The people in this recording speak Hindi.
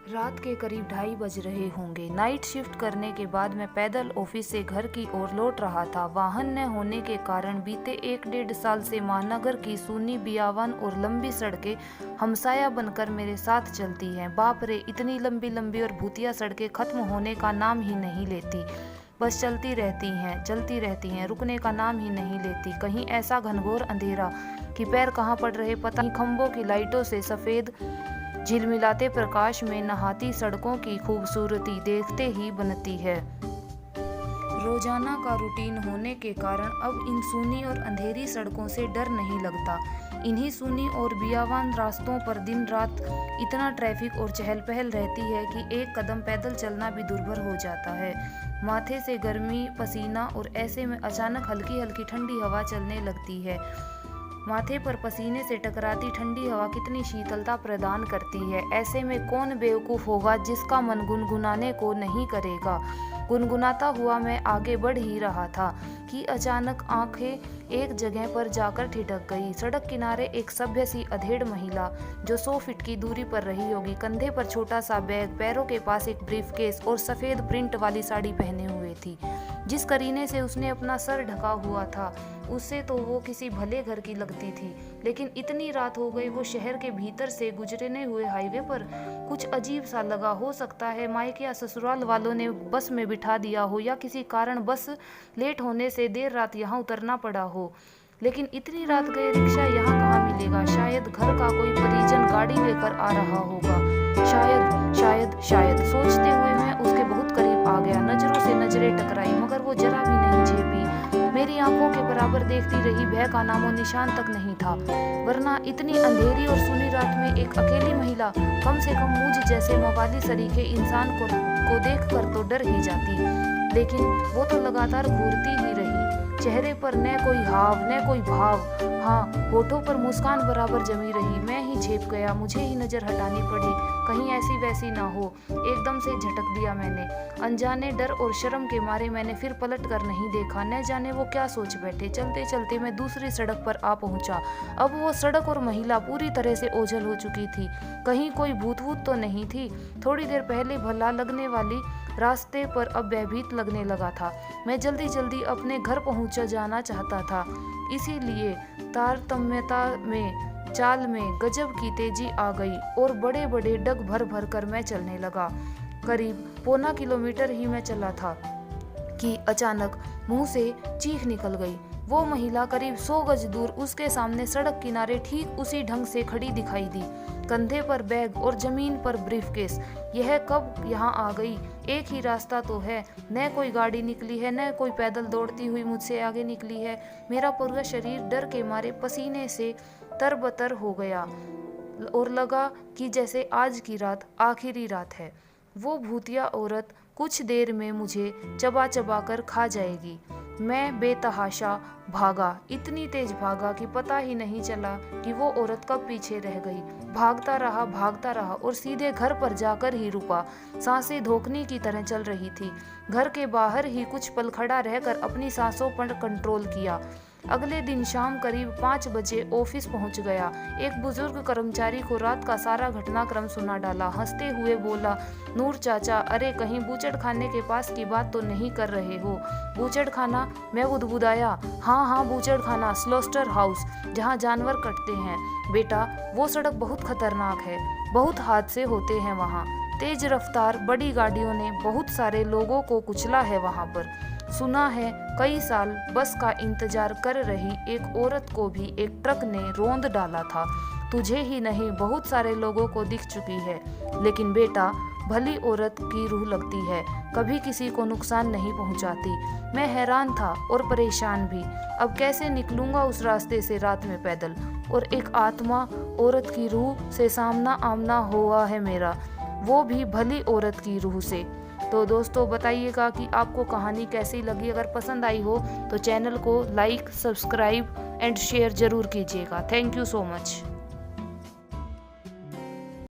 रात के करीब 2:30 बज रहे होंगे। नाइट शिफ्ट करने के बाद मैं पैदल ऑफिस से घर की ओर लौट रहा था। वाहन न होने के कारण बीते 1-1.5 साल से महानगर की सूनी बियावान और लंबी सड़कें हमसाया बनकर मेरे साथ चलती हैं। बाप रे, इतनी लंबी लंबी और भूतिया सड़कें खत्म होने का नाम ही नहीं लेती। बस चलती रहती हैं, रुकने का नाम ही नहीं लेती। कहीं ऐसा घनघोर अंधेरा कि पैर कहाँ पड़ रहे पता नहीं। खंभों की लाइटों से सफ़ेद झिलमिलाते प्रकाश में नहाती सड़कों की खूबसूरती देखते ही बनती है। रोजाना का रूटीन होने के कारण अब इन सूनी और अंधेरी सड़कों से डर नहीं लगता। इन्हीं सूनी और बियावान रास्तों पर दिन रात इतना ट्रैफिक और चहल पहल रहती है कि एक कदम पैदल चलना भी दुर्भर हो जाता है। माथे से गर्मी, पसीना और ऐसे में अचानक हल्की हल्की ठंडी हवा चलने लगती है। माथे पर पसीने से टकराती ठंडी हवा कितनी शीतलता प्रदान करती है। ऐसे में कौन बेवकूफ़ होगा जिसका मन गुनगुनाने को नहीं करेगा। गुनगुनाता हुआ मैं आगे बढ़ ही रहा था कि अचानक आंखें एक जगह पर जाकर ठिठक गई। सड़क किनारे एक सभ्य सी अधेड़ महिला जो 100 फीट की दूरी पर रही होगी, कंधे पर छोटा सा बैग, पैरों के पास एक ब्रीफकेस और सफ़ेद प्रिंट वाली साड़ी पहने हुए थी। जिस करीने से उसने अपना सर ढका हुआ था उससे तो वो किसी भले घर की लगती थी। लेकिन इतनी रात हो गई, वो शहर के भीतर से गुजरने हुए हाईवे पर कुछ अजीब सा लगा। हो सकता है मायके या ससुराल वालों ने बस में बिठा दिया हो या किसी कारण बस लेट होने से देर रात यहाँ उतरना पड़ा हो। लेकिन इतनी रात गए रिक्शा यहाँ कहाँ मिलेगा। शायद घर का कोई परिजन गाड़ी लेकर आ रहा होगा। शायद सोचते हुए मैं उसके बहुत करीब आ गया। नजरों से नजरें टकराई मगर वो जरा भी नहीं झेपी। मेरी आंखों के बराबर देखती रही, भय का नामो निशान तक नहीं था। वरना इतनी अंधेरी और सुनी रात में एक अकेली महिला, कम से कम मुझ जैसे मवाली सरीखे इंसान को देख कर तो डर ही जाती। लेकिन वो तो लगातार घूरती ही रही। चेहरे पर न कोई हाव न कोई भाव, हाँ होठों पर मुस्कान बराबर जमी रही। मैं ही झेप गया, मुझे ही नजर हटानी पड़ी कहीं ऐसी वैसी ना हो। एकदम से झटक दिया मैंने। अनजाने डर और शर्म के मारे मैंने फिर पलट कर नहीं देखा। न जाने वो क्या सोच बैठे। चलते चलते मैं दूसरी सड़क पर आ पहुंचा। अब वो सड़क और महिला पूरी तरह से ओझल हो चुकी थी। कहीं कोई भूत तो नहीं थी। थोड़ी देर पहले भला लगने वाली रास्ते पर अब भयभीत लगने लगा था। मैं जल्दी जल्दी अपने घर पहुंच जाना चाहता था, इसीलिए तारतम्यता में चाल में गजब की तेजी आ गई और बड़े बड़े डग भर भर कर मैं चलने लगा। करीब 1.25 किलोमीटर ही मैं चला था कि अचानक मुंह से चीख निकल गई। वो महिला करीब 100 गज दूर उसके सामने सड़क किनारे ठीक उसी ढंग से खड़ी दिखाई दी, कंधे पर बैग और जमीन पर ब्रीफकेस। यह कब यहाँ आ गई? एक ही रास्ता तो है। न कोई गाड़ी निकली है न कोई पैदल दौड़ती हुई मुझसे आगे निकली है। मेरा पूरा शरीर डर के मारे पसीने से तरबतर हो गया और लगा कि जैसे आज की रात आखिरी रात है। वो भूतिया औरत कुछ देर में मुझे चबा चबा कर खा जाएगी। मैं बेतहाशा भागा, इतनी तेज भागा कि पता ही नहीं चला कि वो औरत कब पीछे रह गई। भागता रहा और सीधे घर पर जाकर ही रुका। सांसें धोखनी की तरह चल रही थी। घर के बाहर ही कुछ पल खड़ा रहकर अपनी सांसों पर कंट्रोल किया। अगले दिन शाम करीब 5 बजे ऑफिस पहुंच गया। एक बुजुर्ग कर्मचारी को रात का सारा घटनाक्रम सुना डाला। हंसते हुए बोला, नूर चाचा, अरे कहीं बूचड़ खाने के पास की बात तो नहीं कर रहे हो? बूचड़ खाना? मैं बुदबुदाया। हाँ बूचड़ खाना, स्लोस्टर हाउस, जहाँ जानवर कटते हैं। बेटा वो सड़क बहुत खतरनाक है, बहुत हादसे होते हैं वहाँ। तेज रफ्तार बड़ी गाड़ियों ने बहुत सारे लोगों को कुचला है वहाँ पर। सुना है कई साल बस का इंतजार कर रही एक औरत को भी एक ट्रक ने रौंद डाला था। तुझे ही नहीं बहुत सारे लोगों को दिख चुकी है। लेकिन बेटा भली औरत की रूह लगती है, कभी किसी को नुकसान नहीं पहुंचाती। मैं हैरान था और परेशान भी। अब कैसे निकलूंगा उस रास्ते से रात में पैदल? और एक आत्मा औरत की रूह से सामना आमना हुआ है मेरा, वो भी भली औरत की रूह से। तो दोस्तों बताइएगा कि आपको कहानी कैसी लगी। अगर पसंद आई हो तो चैनल को लाइक, सब्सक्राइब एंड शेयर जरूर कीजिएगा। Thank you so much.